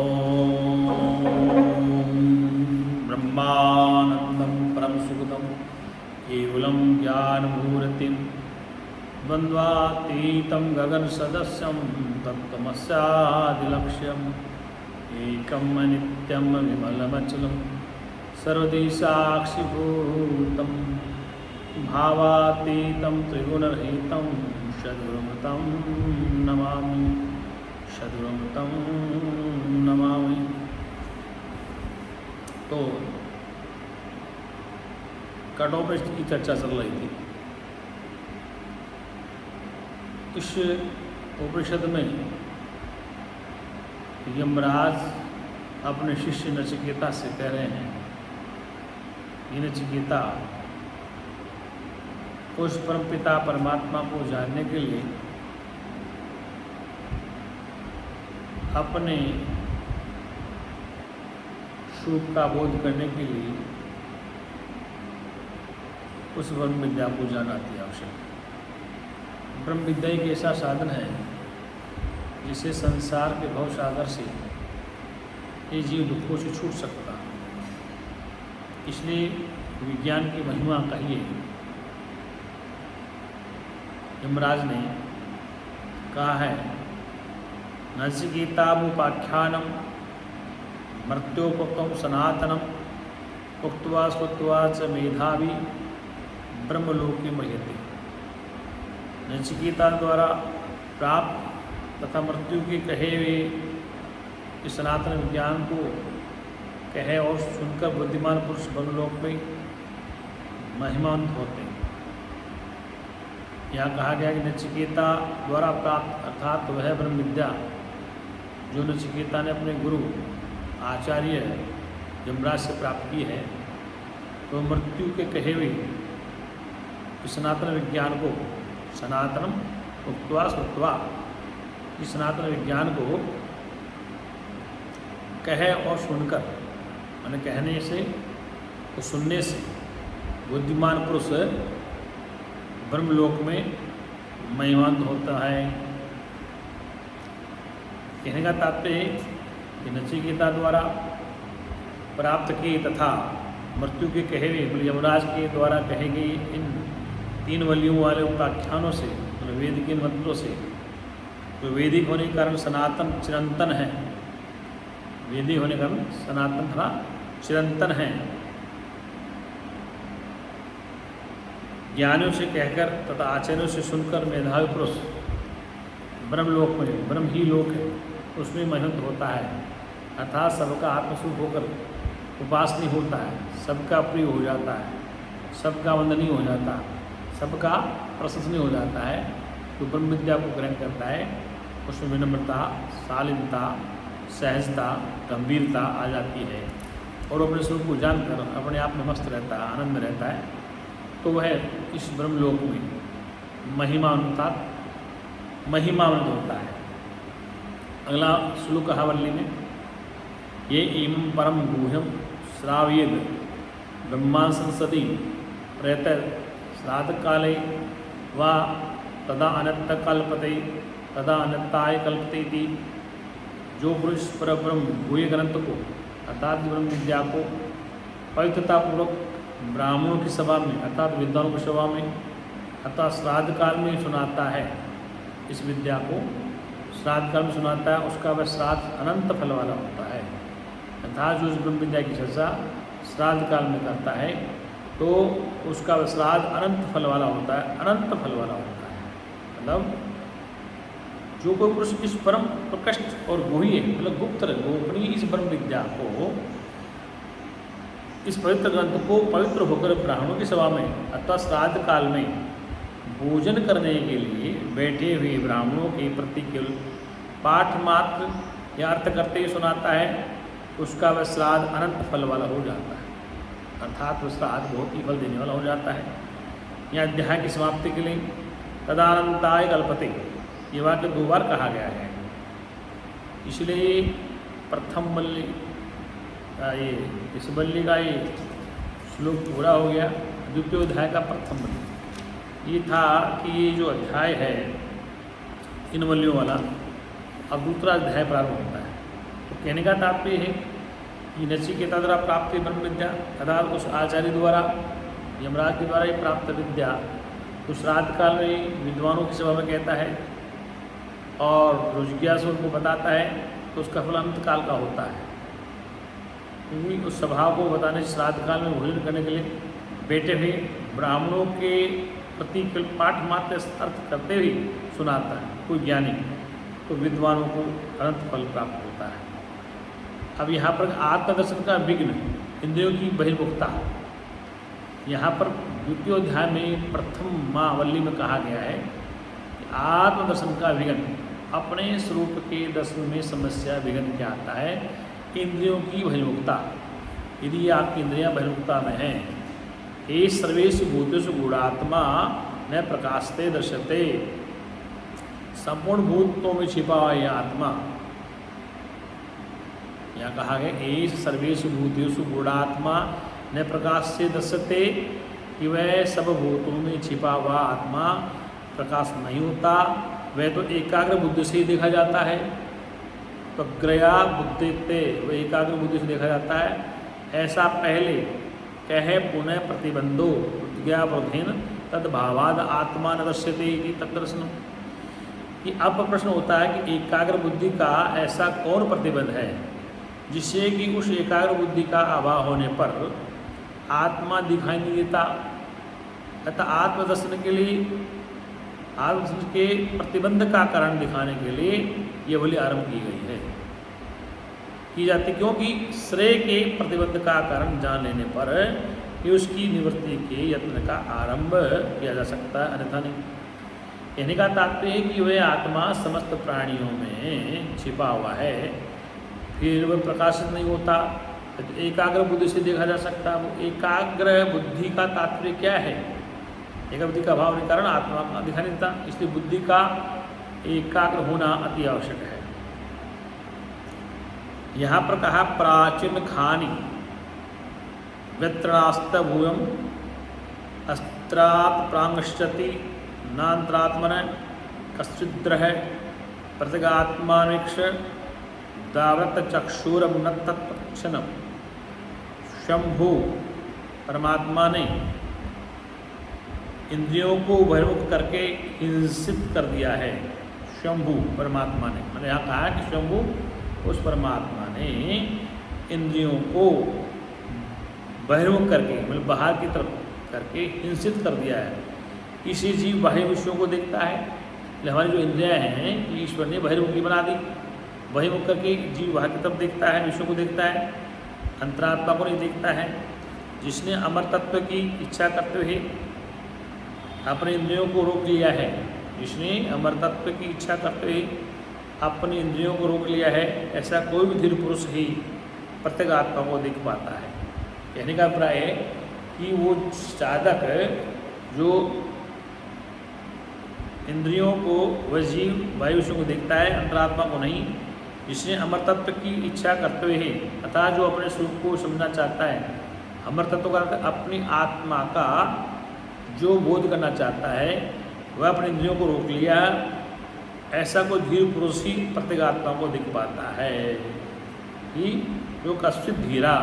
ॐ ब्रह्मानन्दं परमसुखदं केवलं ज्ञानमूर्तिं द्वन्द्वातीतं गगनसदस्यं तत्त्वमस्यादिलक्ष्यम् एकं नित्यं विमलमचलं सर्वदिशाक्षिभूतं भावातीतं त्रिगुणरहितं षद्गुरुमतं नमामि षद्गुरुमतं नमामि। तो कठोपनिषद की चर्चा चल रही थी। इस उपनिषद में यमराज अपने शिष्य नचिकेता से कह रहे हैं, ये नचिकेता उस परमपिता परमात्मा को जानने के लिए अपने स्वरूप का बोध करने के लिए उस ब्रह्म विद्या को जानना अति आवश्यक है। ब्रह्म विद्या एक ऐसा साधन है जिसे संसार के भव सागर से ये जीव दुखों से छूट सकता है। इसलिए विज्ञान की महिमा कहिए, यमराज ने कहा है, नचिकेतामुपाख्यानं मर्त्योपक्तं सनातनम उक्त्वा स्मृत्वा च मेधावी ब्रह्मलोके मह्यते। नचिकेता द्वारा प्राप्त तथा मृत्यु के कहे हुए इस सनातन विज्ञान को कहे और सुनकर बुद्धिमान पुरुष ब्रह्मलोक में महिमान्वित होते हैं। यहाँ कहा गया कि नचिकेता द्वारा प्राप्त अर्थात वह ब्रह्म विद्या जो नचिकेता ने अपने गुरु आचार्य यमराज से प्राप्त की है, तो मृत्यु के कहे हुए इस सनातन विज्ञान को सनातनम उक्त्वा स्मृत्वा, इस सनातन विज्ञान को कहे और सुनकर, मैंने कहने से तो सुनने से बुद्धिमान पुरुष ब्रह्मलोक में महिमान्वित होता है। कहने का तात्पर्य कि नचिकेता द्वारा प्राप्त की तथा मृत्यु के कहे हुए यमराज के द्वारा कहे गई इन 3 वलियों वाले उपाख्यानों से, मतलब वेद के मंत्रों से, तो वैदिक होने के कारण सनातन चिरंतन है, वैदिक होने के कारण सनातन तथा चिरंतन है। ज्ञानियों से कहकर तथा आचार्यों से सुनकर मेधावी पुरुष ब्रह्मलोक में, ब्रह्म ही लोक है, उसमें मेहनत होता है, अर्थात सबका आत्मस्वरूप होकर उपासनीय होता है, सबका प्रिय हो जाता है, सबका वंदनीय हो जाता है, सबका प्रशंसनीय हो जाता है। तो ब्रह्म विद्या को ग्रहण करता है, उसमें विनम्रता, शालीनता, सहजता, गंभीरता आ जाती है और अपने स्वरूप को जानकर अपने आप में मस्त रहता है, आनंद रहता है। तो वह इस ब्रह्मलोक में महिमान्वित होता है। अगला श्लोक कहावल्ली में, ये इमं परम गुह्यम श्रावयेद ब्रह्मा संसदि प्रयत श्राद्ध काले वा तदा अनंत कल्पते तदा अनंताय कल्पते थी। जो पुरुष परब्रह्म गुह्य ग्रंथ को अर्थात ब्रह्म विद्या को पवित्रतापूर्वक ब्राह्मणों की सभा में अर्थात विद्वानों की सभा में अर्थात श्राद्ध काल में सुनाता है, इस विद्या को श्राद्ध काल में सुनाता है, उसका वह श्राद्ध अनंत फल वाला होता है। अर्थात जो इस ब्रह्म विद्या की चर्चा श्राद्ध काल में करता है तो उसका वह श्राद्ध अनंत फल वाला होता है, अनंत फल वाला होता है। मतलब जो कोई पुरुष इस परम प्रकृष्ट और गुह्य मतलब गुप्त गोपनीय इस ब्रह्म विद्या को, इस पवित्र ग्रंथ को पवित्र होकर ब्राह्मणों की सभा में अथवा श्राद्ध काल में भोजन करने के लिए बैठे हुए ब्राह्मणों के प्रति केवल पाठ मात्र या अर्थ करते ही सुनाता है, उसका वह श्राद्ध अनंत फल वाला हो जाता है, अर्थात वह श्राद्ध बहुत ही फल देने वाला हो जाता है। यह अध्याय की समाप्ति के लिए तदानंताय कल्पते ये वाक्य 2 बार कहा गया है। इसलिए प्रथम बल्ली ये इस बल्ली का ये श्लोक पूरा हो गया। द्वितीय अध्याय का प्रथम बल्ली ये था कि ये जो अध्याय है इन वल्लियों वाला, अब दूसरा अध्याय प्रारंभ होता है। तो कहने का तात्पर्य है कि नचिकेता द्वारा प्राप्त ब्रह्म विद्या अर्थात उस आचार्य द्वारा यमराज के द्वारा ये प्राप्त विद्या तो श्राद्ध काल में विद्वानों की सभा में कहता है और जो जिज्ञासु उनको बताता है तो उसका फल अंत काल का होता है, क्योंकि उस सभा को बताने श्राद्ध काल में भोजन करने के लिए बैठे हुए ब्राह्मणों के प्रति पाठ मात्र अर्थ करते हुए सुनाता है कोई ज्ञानी, तो विद्वानों को अनंत फल प्राप्त होता है। अब यहाँ पर आत्मदर्शन का विघ्न इंद्रियों की बहिर्मुखता, यहाँ पर द्वितीय अध्याय में प्रथम महावल्ली में कहा गया है कि आत्मदर्शन का विघ्न, अपने स्वरूप के दर्शन में समस्या विघ्न क्या आता है, इंद्रियों की बहिर्मुखता। यदि आपकी इंद्रियां बहिर्मुखता में हैं, ये सर्वेषु भूतेषु गूढ़ात्मा न प्रकाशते दृश्यते, संपूर्ण भूतों में छिपा हुआ यह आत्मा, यहाँ कहा गया एष सर्वेषु भूतेषु गूढ़ात्मा न प्रकाश से दृश्यते, कि वह सब भूतों में छिपा हुआ आत्मा प्रकाश नहीं होता, वह तो एकाग्र बुद्धि से ही देखा जाता है। प्रग्रया बुद्धिते, वह एकाग्र बुद्धि से देखा जाता है। ऐसा पहले कहे पुनः प्रतिबंधो प्रज्ञावरोधेन तद्भावाद आत्मा न दृश्यते इति तद्दर्शनम, कि अब प्रश्न होता है कि एकाग्र बुद्धि का ऐसा कौन प्रतिबंध है जिससे कि उस एकाग्र बुद्धि का अभाव होने पर आत्मा दिखाई नहीं देता। अतः आत्मदर्शन के लिए, आत्मदर्शन के प्रतिबंध का कारण दिखाने के लिए ये बोली आरंभ की गई है, की जाती, क्योंकि श्रेय के प्रतिबंध का कारण जान लेने पर ही उसकी निवृत्ति के यत्न का आरंभ किया जा सकता है, अन्यथा नहीं। कहने का तात्पर्य है कि वह आत्मा समस्त प्राणियों में छिपा हुआ है, फिर वह प्रकाशित नहीं होता, तो एकाग्र बुद्धि से देखा जा सकता। वो एकाग्र बुद्धि का तात्पर्य क्या है, एकाग्र बुद्धि का अभाव के कारण आत्मा का दिखाई नहीं देता, इसलिए बुद्धि का एकाग्र होना अति आवश्यक है। यहाँ पर कहा प्राचीन खानी व्यत्रास्त भूयम अस्त्रात् प्रांगश्चति नांतरात्मन कश्चिद्रह प्रतिगात्मानिक्ष दावृत चक्षुरमुन्नतत्क्षणम, शंभु परमात्मा ने इंद्रियों को बहिर्मुख करके हिंसित कर दिया है। शंभु परमात्मा ने, मैंने यहाँ कहा कि शंभु उस परमात्मा ने इंद्रियों को बहिर्मुख करके, मतलब बाहर की तरफ करके हिंसित कर दिया है। किसी जीव बाह्य विषयों को देखता है, हमारी जो इंद्रियां हैं ईश्वर ने बहिर्मुखी बना दी, बहिर्मुख करके जीव बाहर की तरफ देखता है, विषयों को देखता है, अंतरात्मा को नहीं देखता है। जिसने अमर तत्व की इच्छा करते हुए अपने इंद्रियों को रोक लिया है, जिसने अमर तत्व की इच्छा करते हुए अपनी इंद्रियों को रोक लिया है, ऐसा कोई भी धीर पुरुष ही प्रत्येक आत्मा को देख पाता है। कहने का अभिप्राय है कि वो साधक जो इंद्रियों को, वह जीव वायु विषयों को देखता है, अंतरात्मा को नहीं। जिसने अमर तत्व की इच्छा करते हुए अतः जो अपने स्वरूप को समझना चाहता है, अमर तत्व का अपनी आत्मा का जो बोध करना चाहता है, वह अपने इंद्रियों को रोक लिया, ऐसा कोई धीर पुरुष ही प्रत्येक आत्मा को दिख पाता है। कि जो कश्चित धीरा,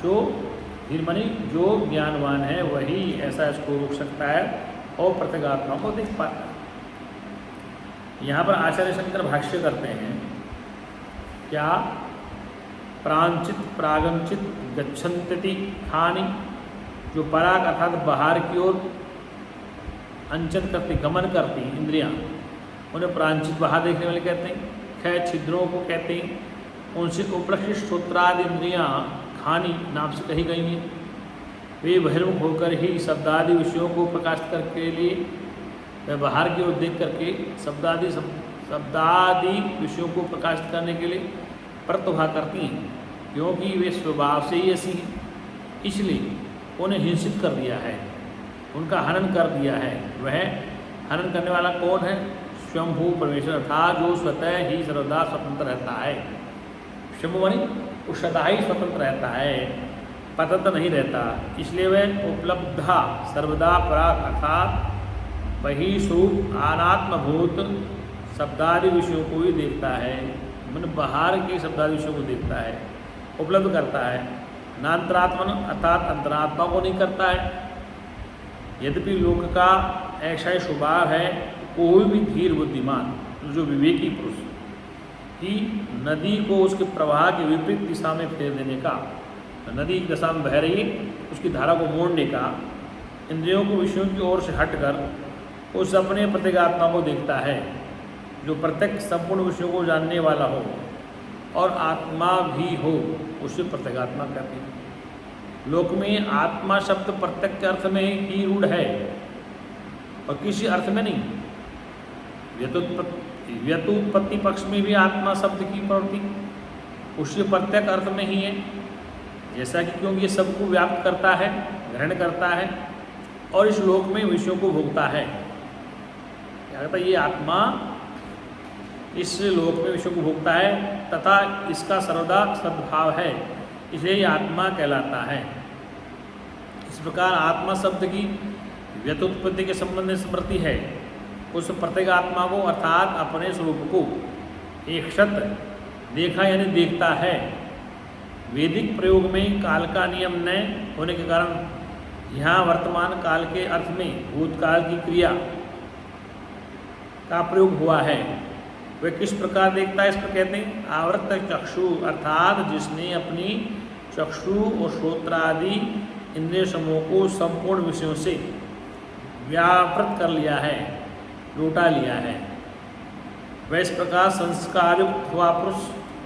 जो धीर मनी जो ज्ञानवान है वही ऐसा इसको रोक सकता है और प्रत्येक आत्मा को देख पाता है। यहाँ पर आचार्य शंकर भाष्य करते हैं, क्या प्रांचित प्रागंचित गच्छन्ति खानी, जो पराग अर्थात बाहर की ओर अंचन करती, गमन करती इंद्रियां, उन्हें प्रांचित बाहर देखने वाले कहते हैं। खै छिद्रों को कहते हैं, उनसे उपलक्षित श्रोत्रादि इंद्रियां खानी नाम से कही गई हैं। वे बहिर्मुख होकर ही शब्दादि विषयों को प्रकाशित करने के लिए, वे बाहर की ओर देख करके शब्दादि विषयों को प्रकाशित करने के लिए प्रतिभा करती हैं, क्योंकि वे स्वभाव से ही ऐसी हैं। इसलिए उन्हें हिंसित कर दिया है, उनका हनन कर दिया है। वह हनन करने वाला कौन है? स्वयंभू परमेश्वर था, जो स्वतः ही सर्वदा स्वतंत्र रहता है। शंभु मानी वो सदा ही स्वतंत्र रहता है, पतंत्र नहीं रहता। इसलिए वह उपलब्धा सर्वदा पराग अर्थात वही स्वरूप अनात्मभूत शब्दादि विषयों को ही देखता है, मन बाहर के शब्दादि विषयों को देखता है, उपलब्ध करता है, नान्तरात्मन अर्थात अंतरात्मा को नहीं करता है। यद्यपि लोक का ऐसा ही स्वभाव है, कोई भी धीर बुद्धिमान जो विवेकी पुरुष कि नदी को उसके प्रवाह के विपरीत दिशा में फेर देने का, नदी की दिशा में बह रही है उसकी धारा को मोड़ने का, इंद्रियों को विषयों की ओर से हटकर उस अपने प्रत्येगात्मा को देखता है जो प्रत्यक्ष संपूर्ण विषयों को जानने वाला हो और आत्मा भी हो, उसे प्रत्येगात्मा कहते हैं। लोक में आत्मा शब्द प्रत्यक्ष अर्थ में ही रूढ़ है और किसी अर्थ में नहीं। व्युत्पत्ति पक्ष में भी आत्मा शब्द की प्रवृत्ति उसी प्रत्यक्ष अर्थ में ही है, जैसा कि क्योंकि ये सबको व्याप्त करता है, ग्रहण करता है और इस लोक में विषयों को भोगता है। क्या कहता है? ये आत्मा इस लोक में विषयों को भोगता है तथा इसका सर्वदा सद्भाव है, इसलिए ये आत्मा कहलाता है। इस प्रकार आत्मा शब्द की व्युत्पत्ति के संबंध में स्मृति है। उस प्रत्येक आत्मा को अर्थात अपने स्वरूप को एक शत देखा यानी देखता है। वैदिक प्रयोग में काल का नियम न होने के कारण यहाँ वर्तमान काल के अर्थ में भूतकाल की क्रिया का प्रयोग हुआ है। वह किस प्रकार देखता है, इस पर कहते हैं आवृत चक्षु, अर्थात जिसने अपनी चक्षु और श्रोत्रादि इंद्रिय समूह को संपूर्ण विषयों से व्यापृत कर लिया है, लौटा लिया है। वह इस प्रकार संस्कारयुक्त हुआ पुरुष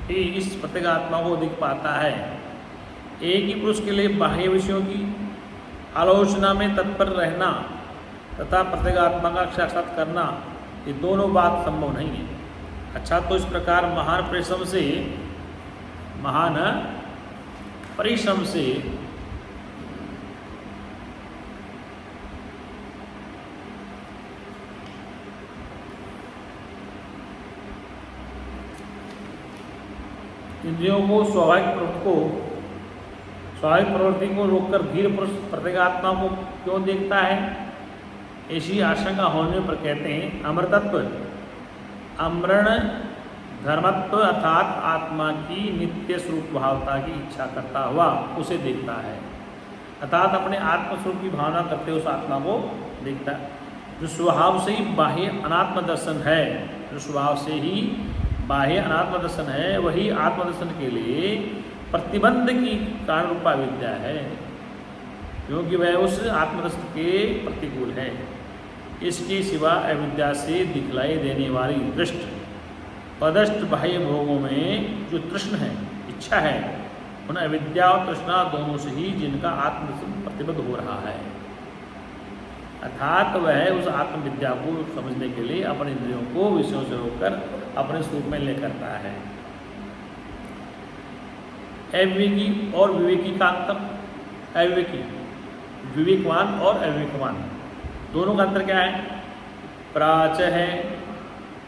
ही इस प्रत्येगात्मा को दिख पाता है। एक ही पुरुष के लिए बाह्य विषयों की आलोचना में तत्पर रहना तथा प्रत्येगात्मा का साक्षात करना, ये दोनों बात संभव नहीं है। अच्छा, तो इस प्रकार महान परिश्रम से इंद्रियों को स्वाभाविक प्रवृत्ति को रोककर धीर पुरुष प्रत्येगात्मा को क्यों देखता है, ऐसी आशंका होने पर कहते हैं अमृतत्व, अमरण धर्मत्व अर्थात आत्मा की नित्य स्वरूप भावता की इच्छा करता हुआ उसे देखता है, अर्थात अपने आत्मस्वरूप की भावना करते उस आत्मा को देखता है। जो स्वभाव से ही बाह्य अनात्म दर्शन है, जो स्वभाव से ही बाह्य अनात्म दर्शन है, वही आत्मदर्शन के लिए प्रतिबंध की कारण रूपा विद्या है, क्योंकि वह उस आत्मदर्शन के प्रतिकूल है। इसके सिवा अविद्या से दिखलाई देने वाली दृष्ट पदष्ट बाह्य भोगों में जो तृष्ण है, इच्छा है, उन अविद्या और तृष्णा दोनों से ही जिनका आत्मदर्शन प्रतिबद्ध हो रहा है, अर्थात वह उस आत्मविद्या को समझने के लिए अपने इंद्रियों को विषयों से रोककर अपने स्वरूप में ले करता है। अविवेकी और विवेकी का अंतर, अविवेकी विवेकवान और अविवेकवान दोनों का अंतर क्या है? प्राच है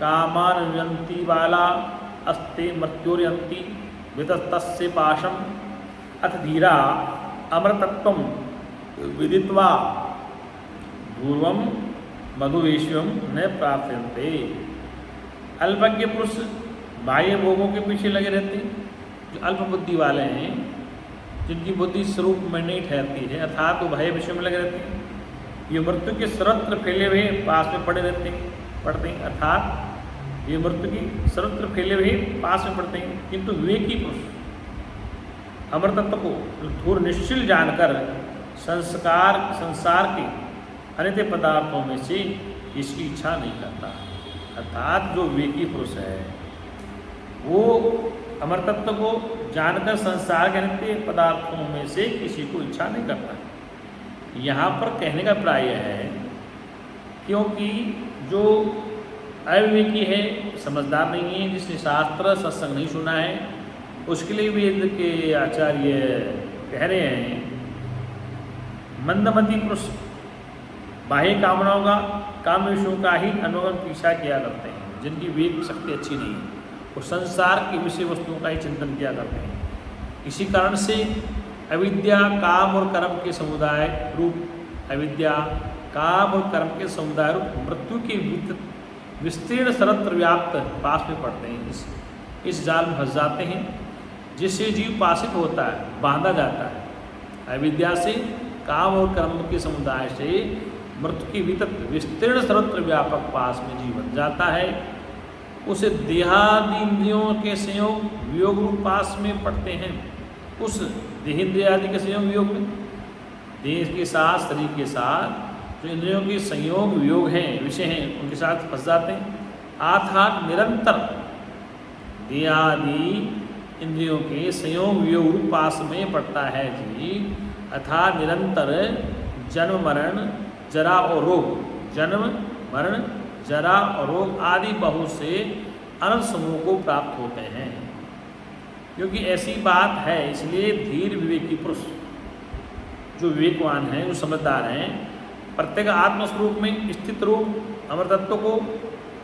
कामानयंती बाला अस्ते मृत्योर्यंती वितस्तस्य पाशम अथ धीरा अमृतत्वम विदित्वा पूर्वम मधुवेश्वम न प्राप्यन्ते। अल्पज्ञ पुरुष बाह्य भोगों के पीछे लगे रहते हैं, जो अल्प बुद्धि वाले हैं, जिनकी बुद्धि स्वरूप में नहीं ठहरती है, अर्थात वो बाह्य विषयों में लगे रहते हैं। ये मृत्यु के सर्वत्र फैले हुए पास में पड़े पड़ते हैं, अर्थात ये मृत्यु की सर्वत्र फैले हुए पास में पड़ते हैं। किंतु विवेकी पुरुष अमृतत्व को धूर निश्चल जानकर संसार के अनित्य पदार्थों में से इसकी इच्छा नहीं करता, अर्थात जो विवेकी पुरुष है वो अमृतत्व को जानकर संसार के अनित्य पदार्थों में से किसी को इच्छा नहीं करता। यहाँ पर कहने का प्राय है क्योंकि जो अविवेकी है, समझदार नहीं है, जिसने शास्त्र सत्संग नहीं सुना है, उसके लिए वेद के आचार्य कह रहे हैं मंदमती पुरुष बाह्य कामनाओं का, काम विषयों का ही अनुगम पीछा किया करते हैं, जिनकी विवेक शक्ति अच्छी नहीं है, वो संसार की विषय वस्तुओं का ही चिंतन किया करते हैं। इसी कारण से अविद्या काम और कर्म के समुदाय रूप, अविद्या काम और कर्म के समुदाय रूप मृत्यु के विस्तीर्ण सर्वत्र व्याप्त पास में पड़ते हैं। इस जाल में फंस जाते हैं जिससे जीव पाशित होता है, बांधा जाता है। अविद्या से, काम और कर्म के समुदाय से मृत्यु की विस्तीर्ण सर्वत्र व्यापक पास में जीव बन जाता है। उसे देहादि इंद्रियों के संयोग वियोग रूप पास में पड़ते हैं। उस देहेंद्रियादि के संयोग वियोग में, देह के साथ, शरीर के साथ जो इंद्रियों के संयोग वियोग हैं, विषय हैं, उनके साथ फंस जाते हैं। अर्थात निरंतर देहादि इंद्रियों के संयोग वियोग रूप पास में पड़ता है जीव, अर्थात निरंतर जन्म मरण जरा और रोग, जन्म मरण जरा और रोग आदि बहुत से अनंत समूह को प्राप्त होते हैं। क्योंकि ऐसी बात है, इसलिए धीर विवेकी पुरुष जो विवेकवान हैं, जो समझदार हैं, प्रत्येक आत्मस्वरूप में स्थित रूप अमर तत्व को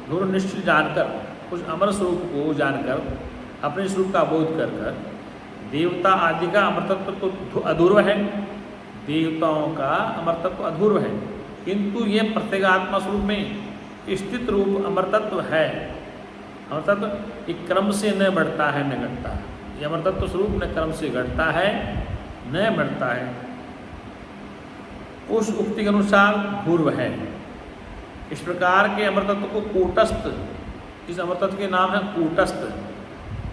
दृढ़ निश्चय जानकर, उस अमर स्वरूप को जानकर अपने स्वरूप का बोध कर कर, देवता आदि का अमर तत्व तो अधूर्व है, देवताओं का अमर तत्व अधूर्व है, किंतु ये प्रत्येक आत्मा स्वरूप में स्थित रूप अमर तत्व है। अमर तत्व एक क्रम से न बढ़ता है न घटता है। ये अमर तत्व स्वरूप न क्रम से घटता है न बढ़ता है। उस उक्ति के अनुसार पूर्व है। इस प्रकार के अमर तत्व को कूटस्थ, इस अमर तत्व के नाम है कूटस्थ।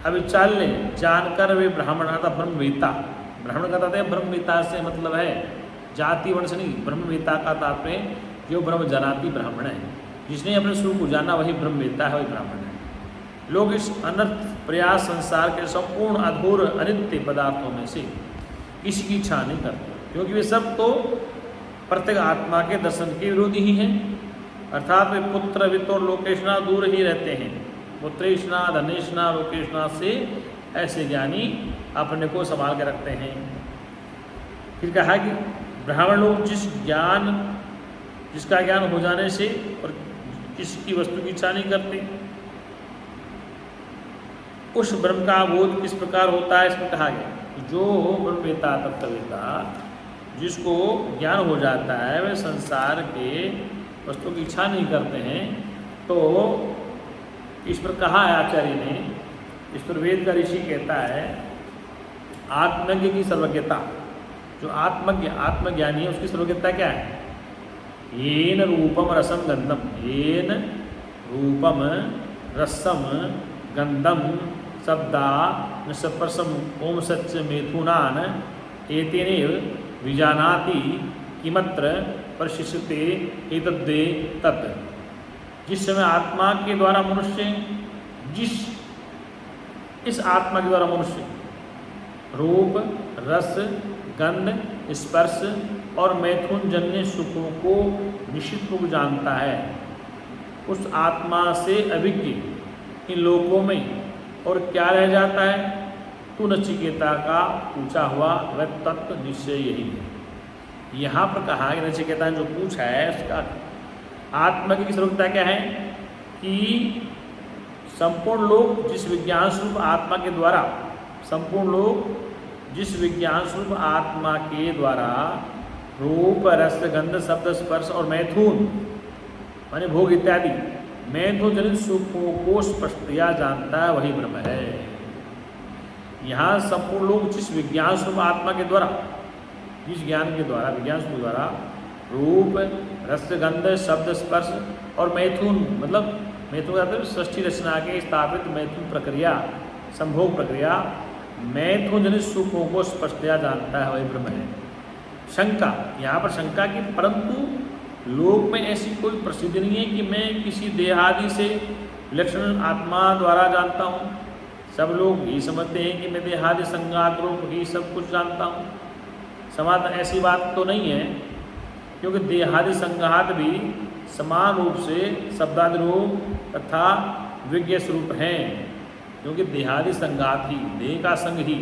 अविचाल्य जानकर वे ब्राह्मण अर्थात ब्रह्मवेता, ब्राह्मण का तात्पर्य ब्रह्मवेता से मतलब है जाति वंश नहीं, ब्रह्मवेता का तात्पर्य जो ब्रह्म जनाती ब्राह्मण है, जिसने अपने स्वरूप को जाना वही ब्रह्मवेता है, वही ब्राह्मण है। लोग इस अनर्थ प्रयास संसार के संपूर्ण अधूर अनित्य पदार्थों में से किसी की इच्छा नहीं करते, क्योंकि वे सब तो प्रत्येक आत्मा के दर्शन के विरोधी ही हैं। अर्थात वे पुत्र वित्त और लोकेशना दूर ही रहते हैं। पुत्रेशना, धनेशना, लोकेशना से ऐसे ज्ञानी अपने को संभाल के रखते हैं। फिर कहा कि ब्राह्मण लोग जिसका ज्ञान हो जाने से और किसी वस्तु की इच्छा नहीं करते, उस ब्रह्म का बोध किस प्रकार होता है, इसमें कहा गया जो ब्रह्मवेता तत्ववेता जिसको ज्ञान हो जाता है वे संसार के वस्तु की इच्छा नहीं करते हैं। तो इस पर कहा है आचार्य ने, इस पर वेद का ऋषि कहता है आत्मज्ञ की सर्वज्ञता, जो आत्मज्ञानी है उसकी सर्वज्ञता क्या है? येन रूपम रसम गंधम, येन रूपम रसम गंधम शब्दा स्पर्शम ओम सच मेथुनान एतेनेव विजानाति किमत्र परिशिष्यते एतद्वे तत्। जिस समय आत्मा के द्वारा मनुष्य, इस आत्मा के द्वारा मनुष्य रूप, रस, गंध, स्पर्श और मैथुन जन्य सुखों को निश्चित रूप जानता है, उस आत्मा से अभिज्ञ इन लोकों में और क्या रह जाता है? तू नचिकेता का पूछा हुआ वह तत्व निश्चय यही है। यहाँ पर कहा कि नचिकेता ने जो पूछा है उसका आत्मा की सर्वज्ञता क्या है कि संपूर्ण लोग जिस विज्ञान स्वरूप आत्मा के द्वारा, संपूर्ण लोग जिस विज्ञान स्वरूप आत्मा के द्वारा रूप, रस, गंध, शब्द, स्पर्श और मैथुन माने भोग इत्यादि मैथुन जनित सुखों को स्पष्टतया जानता है वही ब्रह्म है। यहाँ संपूर्ण लोग जिस विज्ञान स्वरूप आत्मा के द्वारा, जिस ज्ञान के द्वारा, विज्ञान स्वरूप द्वारा रूप, रस, गंध, शब्द, स्पर्श और मैथुन, मतलब मैथुन का सृष्टि रचना के स्थापित मैथुन प्रक्रिया, संभोग प्रक्रिया, मैथुन जनित सुखों को स्पष्टतया जानता है वही ब्रह्म है। शंका, यहाँ पर शंका की, परंतु लोक में ऐसी कोई प्रसिद्धि नहीं है कि मैं किसी देहादि से विलक्षण आत्मा द्वारा जानता हूँ। सब लोग ये समझते हैं कि मैं देहादि संगात रूप ही सब कुछ जानता हूँ। समाधान ऐसी बात तो नहीं है, क्योंकि देहादि संघात भी समान रूप से शब्दादि रूप तथा विज्ञ स्वरूप हैं, क्योंकि देहादि संघात ही, देह का संग ही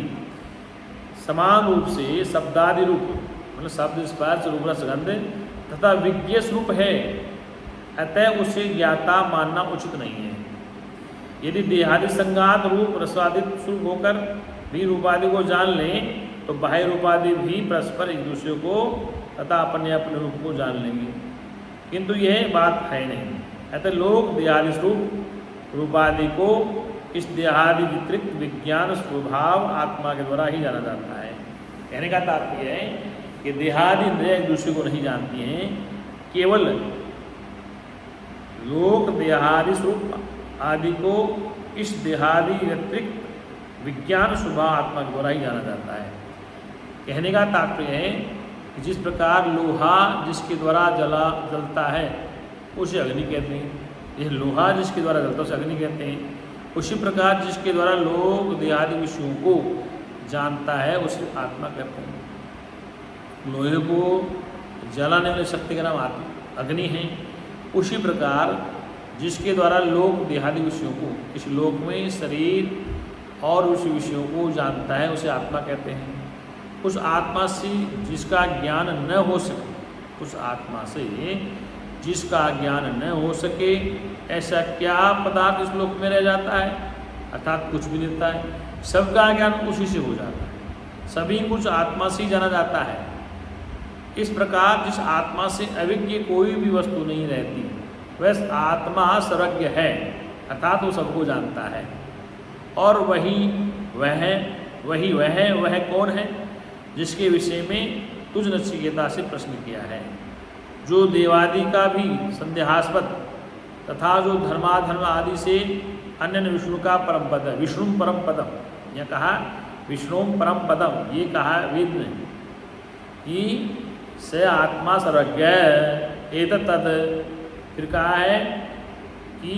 समान रूप से शब्दादि रूप मतलब शब्द, स्पर्श, रूप, रस, गंध तथा विज्ञ स्वरूप है। अतः उसे ज्ञाता मानना उचित नहीं है। यदि देहादि संघात रूप रसादि स्वरूप होकर भी रूपादि को जान लें तो बाह्य रूपादि भी परस्पर एक दूसरे को तथा अपने अपने रूप को जान लेंगे, किंतु यह बात है नहीं। अतः लोग देहादि स्वरूप रूपादि को इस देहादि विकृत विज्ञान स्वभाव आत्मा के द्वारा ही जाना जाता है। कहने का तात्पर्य है कि देहादि इंद्रियाँ एक दूसरे को नहीं जानती हैं, केवल लोक देहादि स्वरूप आदि को इस देहादि व्यतिरिक्त विज्ञान स्वभाव आत्मा के द्वारा ही जाना जाता है। कहने का तात्पर्य है कि जिस प्रकार लोहा जिसके द्वारा जलता है उसे अग्नि कहते हैं, यह लोहा जिसके द्वारा जलता है उसे अग्नि कहते हैं। उसी प्रकार जिसके द्वारा लोग देहादि विषयों को जानता है उसे आत्मा कहते हैं। लोहे को जलाने वाली शक्ति का नाम अग्नि है। उसी प्रकार जिसके द्वारा लोग देहादि विषयों को इस लोक में शरीर और उस विषयों को जानता है उसे आत्मा कहते हैं। उस आत्मा से जिसका ज्ञान न हो सके, उस आत्मा से जिसका ज्ञान न हो सके ऐसा क्या पदार्थ इस लोक में रह जाता है, अर्थात कुछ भी नहीं रहता है। सबका ज्ञान उसी से हो जाता है, सभी कुछ आत्मा से ही जाना जाता है। इस प्रकार जिस आत्मा से अविज्ञ कोई भी वस्तु नहीं रहती वह आत्मा सर्वज्ञ है, अर्थात वो सबको जानता है। और वह कौन है जिसके विषय में तुझ नचिकेता से प्रश्न किया है, जो देवादि का भी संदेहास्पद तथा जो धर्माधर्म आदि से अन्य विष्णु का परम पद है। विष्णु परम पदम, यह कहा विष्णु परम पदम, ये कहा वेद ने कि स आत्मा सर्वज्ञ एतत् तद। फिर कहा है कि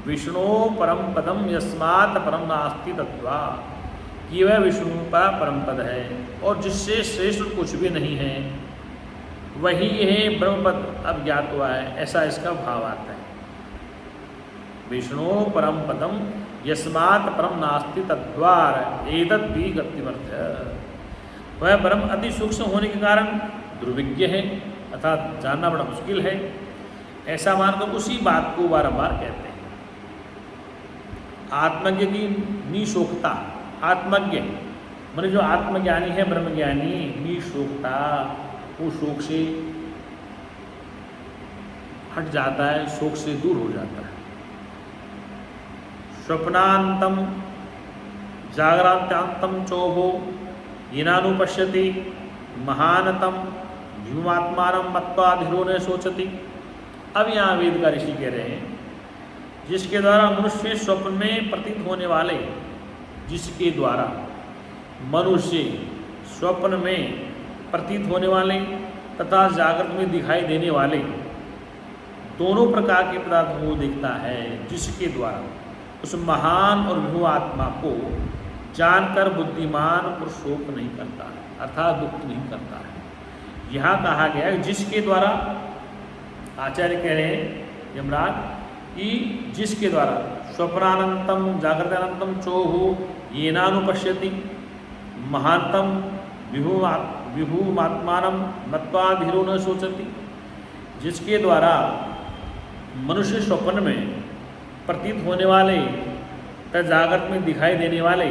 विष्णु परम पदम यस्मात् परम नास्ति तत्वा, कि वह विष्णु का परम पद है और जिससे श्रेष्ठ कुछ भी नहीं है, वही है ब्रह्मपद अब ज्ञात हुआ है, ऐसा इसका भाव आता है। विष्णु परम पदम यस्मात् परम नास्ति तद्वार एतद् भी गतिमर्थ। वह ब्रह्म अति सूक्ष्म होने के कारण दुर्विज्ञ है, अर्थात जानना बड़ा मुश्किल है, ऐसा मानकर उसी बात को बारंबार कहते हैं। आत्मज्ञ की निशोकता, आत्मज्ञ माने जो आत्मज्ञानी है, ब्रह्मज्ञानी, निशोकता, वो शोक से हट जाता है, शोक से दूर हो जाता है। स्वप्नांतम जागरांत्यांतम चोभो येनानुपश्यति महानतम व्योमात्मानं मत्वाधिरो न सोचति। अब यहाँ वेद का ऋषि कह रहे हैं जिसके द्वारा मनुष्य स्वप्न में प्रतीत होने वाले, जिसके द्वारा मनुष्य स्वप्न में प्रतीत होने वाले तथा जागृत में दिखाई देने वाले दोनों प्रकार के पदार्थों को देखता है, जिसके द्वारा उस महान और विभु आत्मा को जानकर बुद्धिमान पुरुष शोक नहीं करता है, अर्थात दुख नहीं करता है। यहाँ कहा गया है जिसके द्वारा, आचार्य कह रहे हैं यमराज कि जिसके द्वारा स्वप्नानंतम जागृतानंतम चोहु येनानुपश्यति महानतम विभुमात्मानं मत्वाधिरो न सोचति। जिसके द्वारा मनुष्य स्वप्न में प्रतीत होने वाले तथा जागृत में दिखाई देने वाले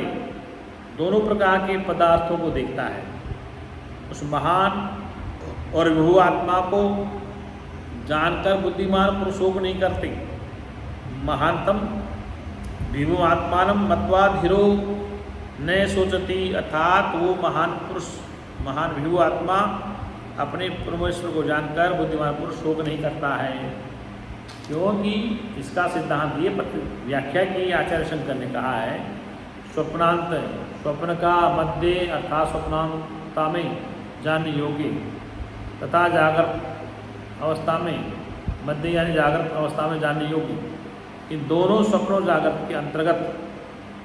दोनों प्रकार के पदार्थों को देखता है, उस महान और विभु आत्मा को जानकर बुद्धिमान पुरुष शोक नहीं करते। महानतम विभु आत्मानं मत्वाधिरो न सोचती, अर्थात वो महान पुरुष, महान विभु आत्मा अपने परमेश्वर को जानकर बुद्धिमान पुरुष शोक नहीं करता है, क्योंकि इसका सिद्धांत ये व्याख्या की आचार्य शंकर ने कहा है स्वप्नांत, स्वप्न का मध्य अर्थात स्वप्नांता में जानने योग्य तथा जागृत अवस्था में मध्य यानी जागृत अवस्था में जानने योग्य, इन दोनों स्वप्नों जागृत के अंतर्गत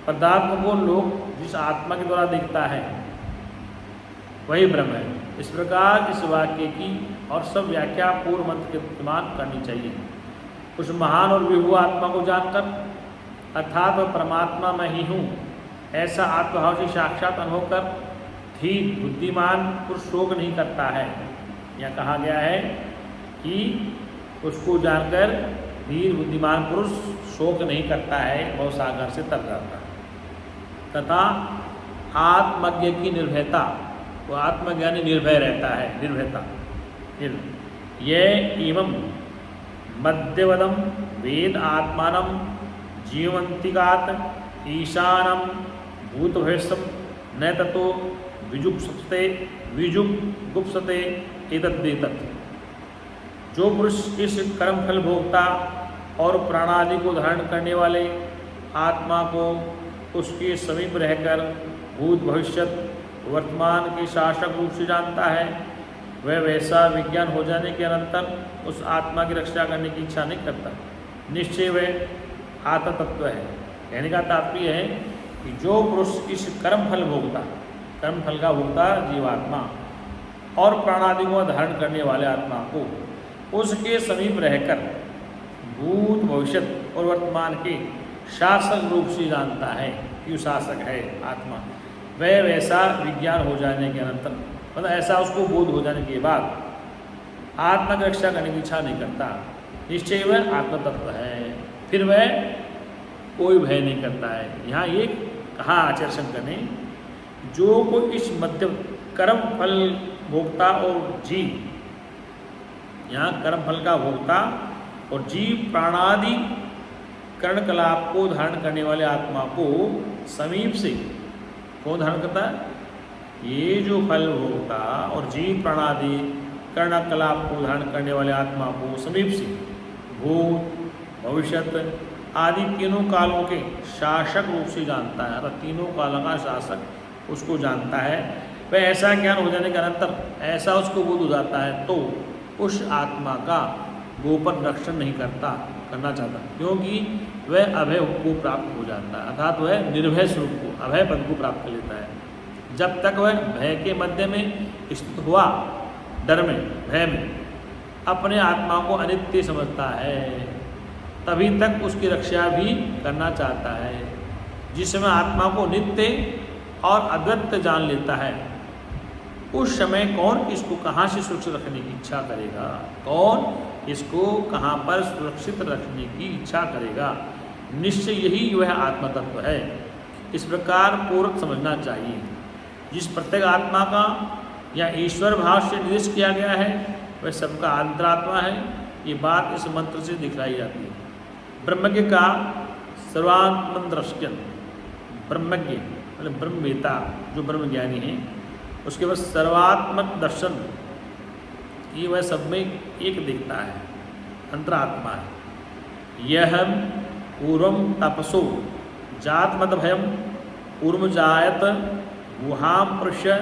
पदार्थों को लोग जिस आत्मा के द्वारा देखता है वही ब्रह्म है। इस प्रकार इस वाक्य की और सब व्याख्या पूर्व मंत्र के समान करनी चाहिए। उस महान और विभु आत्मा को जानकर अर्थात वह परमात्मा मैं ही हूँ ऐसा आत्मभाव से साक्षात अनुभव कर ठीक बुद्धिमान पुरुष शोक नहीं करता है। यह कहा गया है कि उसको जानकर धीर बुद्धिमान पुरुष शोक नहीं करता है, भवसागर से तर जाता है। तथा आत्मज्ञ की निर्भयता, वो आत्मज्ञानी निर्भय रहता है, निर्भयता ये एवं मध्यवदम वेद आत्मानं जीवंतिकात् ईशानम भूतभयसम न ततो विजुगुप्सते एतद्वेतत्। जो पुरुष इस कर्मफल भोक्ता और प्राणादि को धारण करने वाले आत्मा को उसके समीप रहकर भूत भविष्यत वर्तमान के शासक रूप से जानता है, वह वैसा विज्ञान हो जाने के अनंतर उस आत्मा की रक्षा करने की इच्छा नहीं करता। निश्चय वह आत्म तत्व है। कहने का तात्पर्य है कि जो पुरुष इस कर्मफल भोक्ता, कर्मफल का भोक्ता जीवात्मा और प्राणादि को धारण करने वाले आत्मा को उसके समीप रहकर भूत भविष्यत और वर्तमान के शासक रूप से जानता है कि शासक है आत्मा, वह वैसा विज्ञान हो जाने के अनंतर, मतलब ऐसा उसको बोध हो जाने के बाद आत्मा की रक्षा करने की इच्छा नहीं करता। निश्चय वह आत्म तत्व है, फिर वह कोई भय नहीं करता है। यहाँ ये कहा आचार्य शंकर ने, जो कोई इस मध्य कर्म फल भोक्ता और जीव, यहाँ कर्म फल का भोक्ता और जीव प्राणादि कर्ण कलाप को धारण करने वाले आत्मा को समीप से कौन धारण करता है? ये जो फल भोक्ता और जीव प्राणादि कर्ण कलाप को धारण करने वाले आत्मा को समीप से भूत भविष्यत आदि तीनों कालों के शासक रूप से जानता है, अर्थात तीनों कालों का शासक उसको जानता है। वह ऐसा ज्ञान हो जाने के अनंतर ऐसा उसको बोध हो जाता है तो उस आत्मा का गोपन रक्षण नहीं करना चाहता, क्योंकि वह अभय को प्राप्त हो जाता है, अर्थात वह निर्भय स्वरूप को, अभय पद को प्राप्त कर लेता है। जब तक वह भय के मध्य में स्थित हुआ, डर में, भय में अपने आत्मा को अनित्य समझता है, तभी तक उसकी रक्षा भी करना चाहता है। जिस समय आत्मा को नित्य और अद्वैत जान लेता है, उस समय कौन इसको कहाँ से सुरक्षित रखने की इच्छा करेगा? कौन इसको कहाँ पर सुरक्षित रखने की इच्छा करेगा? निश्चय यही वह आत्म तत्व है। इस प्रकार पूर्वक समझना चाहिए। जिस प्रत्येक आत्मा का या ईश्वर भाव से निर्देश किया गया है वह सबका अंतरात्मा है। ये बात इस मंत्र से दिखलाई जाती है। ब्रह्मज्ञ का सर्वात्मदृष्टि, ब्रह्मज्ञ मतलब ब्रह्मवेता जो ब्रह्मज्ञानी है, उसके बाद सर्वात्मक दर्शन, ये वह सब में एक दिखता है, अंतरात्मा है। यह पूर्वम तपसो जात मत भयम पूर्व जायत गुहाम पृष्य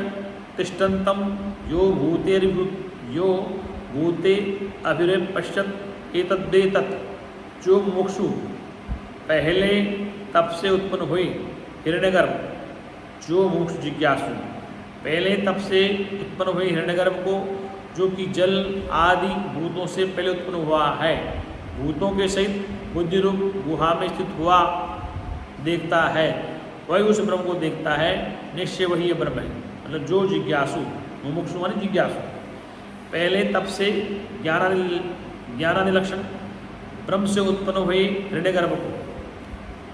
तिष्ठन्तम यो भूते अभिपश्यत एतद्वेतत्। जो मुमुक्षु पहले तप से उत्पन्न हुए हिरण्यगर्भ, जो मुमुक्षु जिज्ञासु पहले तप से उत्पन्न हुए हिरण्यगर्भ को, जो कि जल आदि भूतों से पहले उत्पन्न हुआ है, भूतों के सहित बुद्धि रूप गुहा में स्थित हुआ देखता है, वही उस ब्रह्म को देखता है। निश्चय वही ये ब्रह्म है। मतलब जो जिज्ञासु, मुमुक्षु माने जिज्ञासु, पहले तप से ज्ञानादि लक्षण ब्रह्म से उत्पन्न हुए हिरण्यगर्भ को,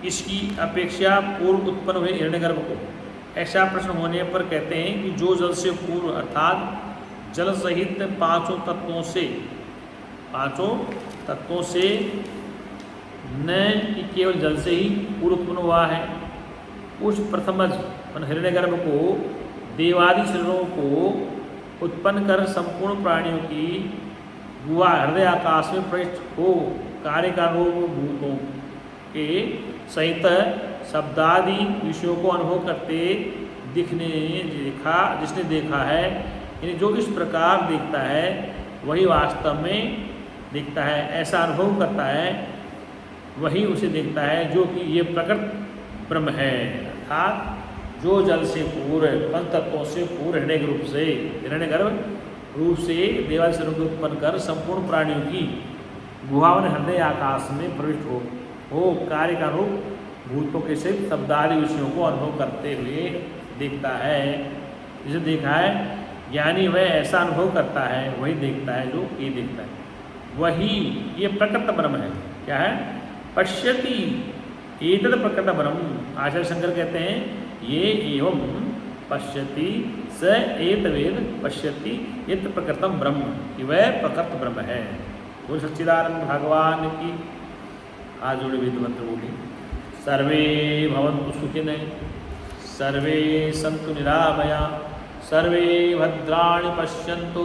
इसकी अपेक्षा पूर्व उत्पन्न हुए हिरण्यगर्भ को, ऐसा प्रश्न होने पर कहते हैं कि जो जल से पूर्व अर्थात जल सहित पांचों तत्वों से न कि केवल जल से ही पूर्व उत्पन्न हुआ है, उस प्रथमज हिरण्यगर्भ को देवादि शरीरों को उत्पन्न कर संपूर्ण प्राणियों की गुहा हृदय आकाश में प्रविष्ट हो कार्य कारणों भूतों के सहित शब्दादि विषयों को अनुभव करते जिसने देखा है, यानी जो इस प्रकार देखता है वही वास्तव में देखता है, ऐसा अनुभव करता है, वही उसे देखता है जो कि ये प्रकृत ब्रह्म है। अर्थात जो जल से पूर्व पंच तत्वों से पूर्व हिरण्यगर्भ रूप से देवादि शरीरों को उत्पन्न कर संपूर्ण प्राणियों की गुहावन हृदय आकाश में प्रविष्ट हो कार्य का रूप भूतों के सहित शब्दादि विषयों को अनुभव करते हुए देखता है। जिसे देखा है ज्ञानी वह ऐसा अनुभव करता है, वही देखता है जो ये देखता है, वही ये प्रकृत ब्रह्म है। क्या है? पश्यति एतद प्रकृत ब्रह्म। आचार्य शंकर कहते हैं ये एवं पश्यति स एतवेद पश्यति एत प्रकृतम ब्रह्म, कि वह प्रकृत ब्रह्म है। बोल सच्चिदानंद भगवान की। आज जोड़े वेद मंत्र बोली। सर्वे भवन्तु सुखिनः, सर्वे सन्तु निरामया, सर्वे भद्राणि पश्यन्तु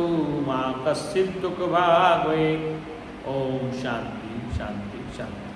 मा कश्चित् दुःखभाग् भवेत्। ओम शांति शांति शांति।